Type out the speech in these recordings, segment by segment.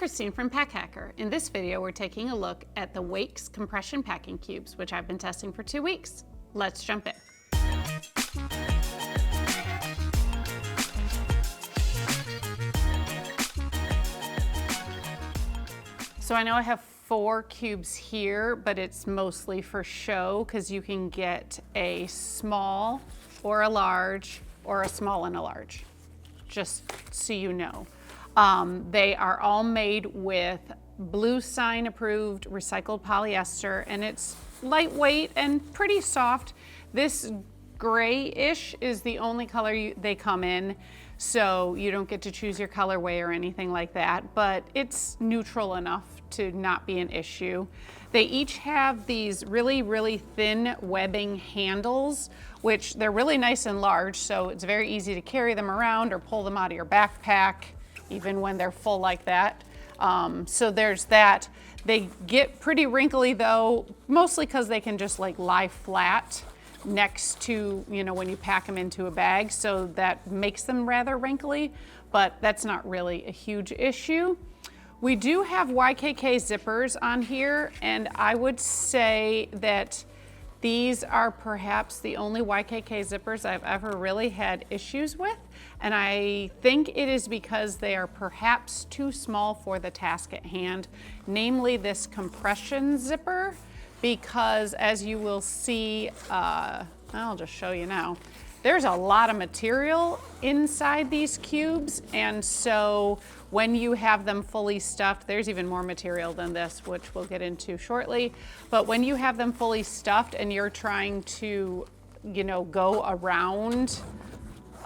Christine from Pack Hacker. In this video, we're taking a look at the WAYKS compression packing cubes, which I've been testing for 2 weeks. Let's jump in. So I know I have 4 cubes here, but it's mostly for show because you can get a small or a large or a small and a large, just so you know. They are all made with Blue Sign approved recycled polyester, and it's lightweight and pretty soft. This grayish is the only color they come in, so you don't get to choose your colorway or anything like that, but it's neutral enough to not be an issue. They each have these really thin webbing handles, which they're really nice and large, so it's very easy to carry them around or pull them out of your backpack, even when they're full like that. So there's that. They get pretty wrinkly though, mostly because they can just like lie flat next to, you know, when you pack them into a bag, so that makes them rather wrinkly, but that's not really a huge issue. We do have YKK zippers on here, and I would say that these are perhaps the only YKK zippers I've ever really had issues with, and I think it is because they are perhaps too small for the task at hand, namely this compression zipper, because as you will see, I'll just show you now, there's a lot of material inside these cubes, and so when you have them fully stuffed, there's even more material than this, which we'll get into shortly, but when you have them fully stuffed and you're trying to, you know, go around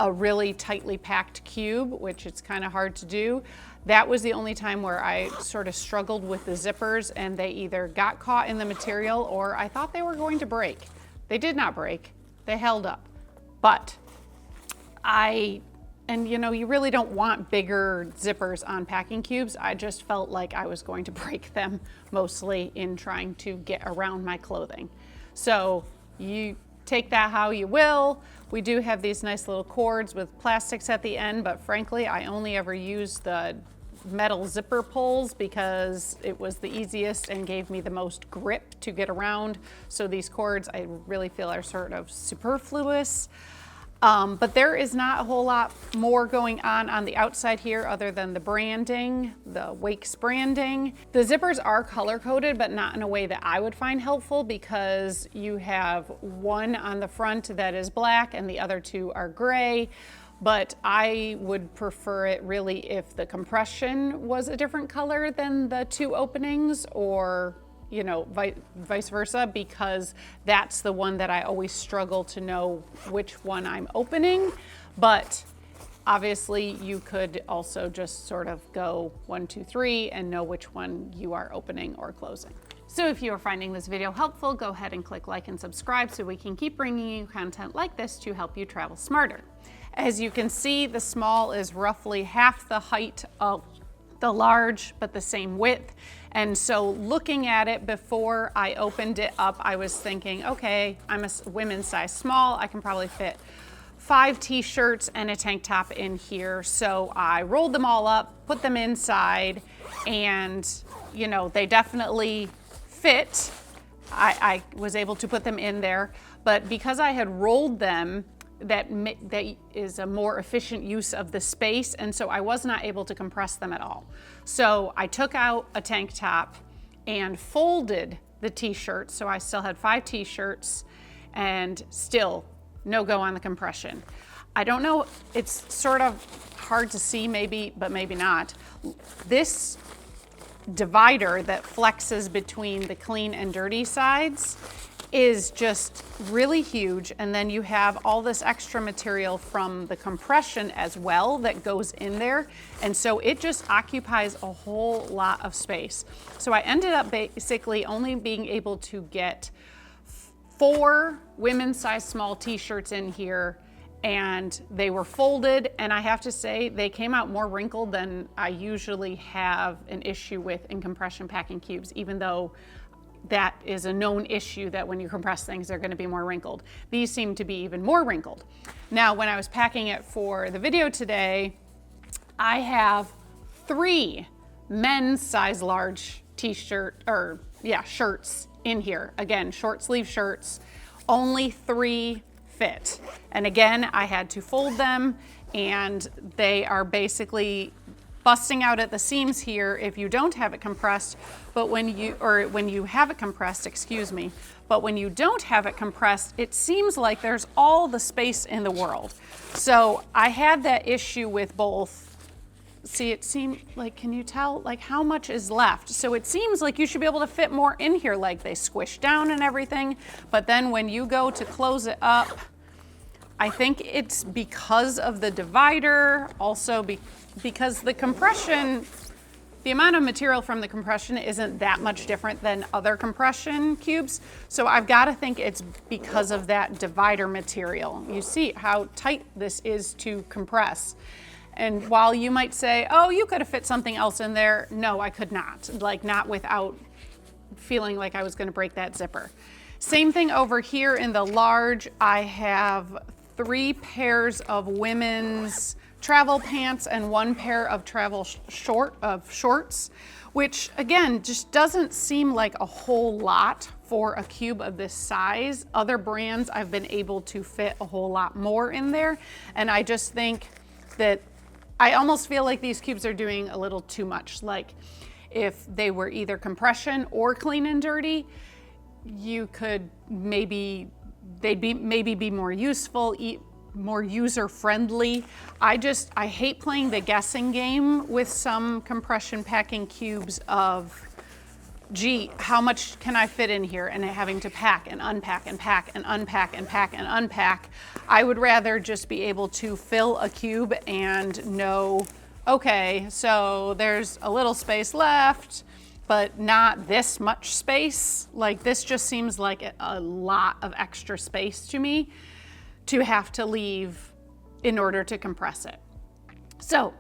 a really tightly packed cube, which it's kind of hard to do, that was the only time where I sort of struggled with the zippers, and they either got caught in the material or I thought they were going to break. They did not break, they held up. But and you know, you really don't want bigger zippers on packing cubes. I just felt like I was going to break them mostly in trying to get around my clothing. So you take that how you will. We do have these nice little cords with plastics at the end, but frankly, I only ever use the metal zipper pulls because it was the easiest and gave me the most grip to get around. So these cords I really feel are sort of superfluous. But there is not a whole lot more going on the outside here other than the branding, the WAYKS branding. The zippers are color coded, but not in a way that I would find helpful, because you have one on the front that is black and the other 2 are gray. But I would prefer it really if the compression was a different color than the 2 openings, or you know, vice versa, because that's the one that I always struggle to know which one I'm opening. But obviously you could also just sort of go 1, 2, 3 and know which one you are opening or closing. So if you are finding this video helpful, go ahead and click like and subscribe so we can keep bringing you content like this to help you travel smarter. As you can see, the small is roughly half the height of the large, but the same width. And so looking at it before I opened it up, I was thinking, okay, I'm a women's size small. I can probably fit 5 t-shirts and a tank top in here. So I rolled them all up, put them inside, and you know, they definitely fit. I was able to put them in there, but because I had rolled them, that is a more efficient use of the space, and so I was not able to compress them at all. So I took out a tank top and folded the t-shirts, so I still had 5 t-shirts, and still no go on the compression. I don't know, it's sort of hard to see maybe, but maybe not. This divider that flexes between the clean and dirty sides is just really huge, and then you have all this extra material from the compression as well that goes in there, and so it just occupies a whole lot of space. So I ended up basically only being able to get 4 women's size small t-shirts in here, and they were folded, and I have to say they came out more wrinkled than I usually have an issue with in compression packing cubes, even though that is a known issue that when you compress things, they're going to be more wrinkled. These seem to be even more wrinkled. Now, when I was packing it for the video today, I have 3 men's size large t-shirt, or yeah, shirts in here. Again, short sleeve shirts, only 3 fit. And again, I had to fold them, and they are basically busting out at the seams here if you don't have it compressed, but when you have it compressed, excuse me, but when you don't have it compressed, it seems like there's all the space in the world. So I had that issue with both. See, it seemed like, can you tell like how much is left? So it seems like you should be able to fit more in here, like they squish down and everything, but then when you go to close it up, I think it's because of the divider, also because the compression, the amount of material from the compression isn't that much different than other compression cubes. So I've got to think it's because of that divider material. You see how tight this is to compress. And while you might say, oh, you could have fit something else in there, no, I could not. Like, not without feeling like I was going to break that zipper. Same thing over here in the large. I have 3 pairs of women's travel pants and 1 pair of travel shorts, which again, just doesn't seem like a whole lot for a cube of this size. Other brands, I've been able to fit a whole lot more in there. And I just think that I almost feel like these cubes are doing a little too much. Like, if they were either compression or clean and dirty, you could maybe, they'd be more useful, more user-friendly. I hate playing the guessing game with some compression packing cubes of, gee, how much can I fit in here, and having to pack and unpack and pack and unpack and pack and unpack. I would rather just be able to fill a cube and know, okay, so there's a little space left, but not this much space. Like, this just seems like a lot of extra space to me to have to leave in order to compress it. So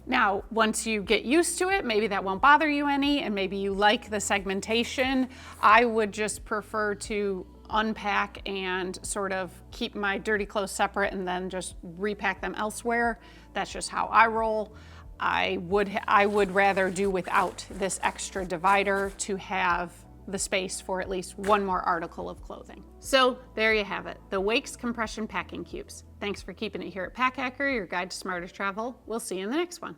now, once you get used to it, maybe that won't bother you any, and maybe you like the segmentation. I would just prefer to unpack and sort of keep my dirty clothes separate and then just repack them elsewhere. That's just how I roll. I would rather do without this extra divider to have the space for at least 1 more article of clothing. So there you have it, the WAYKS compression packing cubes. Thanks for keeping it here at Pack Hacker, your guide to smarter travel. We'll see you in the next one.